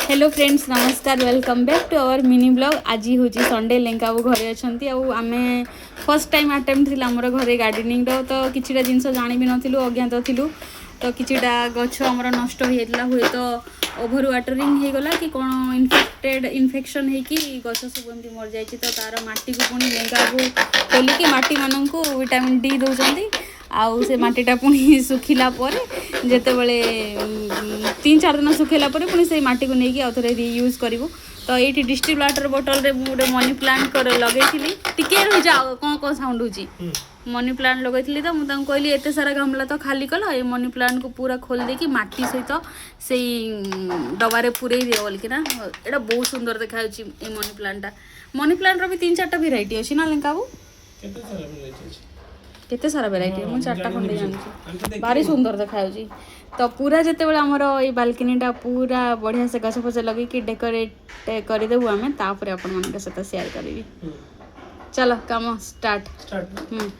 Hello friends नमस्कार welcome back to our mini blog. आज हूँ संडे लेंका बाबू घरे अच्छा आम फर्स्ट टाइम अटेम्प्ट थी आमर घरे गार्डनिंग तो किसी जिनस जाणी भी नु अज्ञात थिलु तो किछिटा गछ आमर नष्ट होता हुए तो ओभर वाटरिंग होगला कि कौन इन्फेक्शन होगी गछ सब एमती मर जाए तो तार मटी को पुणी लेंका बाबू खोलिकी मटी मानू विटामिन डी दौरान आउ से मटीटा पुणी सुखिला जिते बड़े 3-4 दिन सुखेला पुणी से मटी को लेकिन आउ थे रियूज करूँ तो ये डिस्टिल वाटर बोतल रे गोटे मनी प्लांट कर लगे टिके रही जाओ कौन कौन साउंड हो मनी प्लांट लगे तो मुझे कहली एत सारा गमला तो खाली कल ये मनी प्लांट को पूरा खोल देकी माटी सहित से डबारे पूरे दिए बोलिकिना यहाँ बहुत सुंदर देखा मनी प्लांट रो भी 3-4टा भेराइटी अच्छी ना लेंका बाबू केते सारा भेराइटी मुझे 4टा खंडे जानती भारी सुंदर देखा तो पूरा जिते बड़े आमर ये बालकनीटा पूरा बढ़िया से गछ फछ लगे डेकोरेट करदेबू आम तापर आपण मान सहित शेयर करी चलो काम स्टार्ट।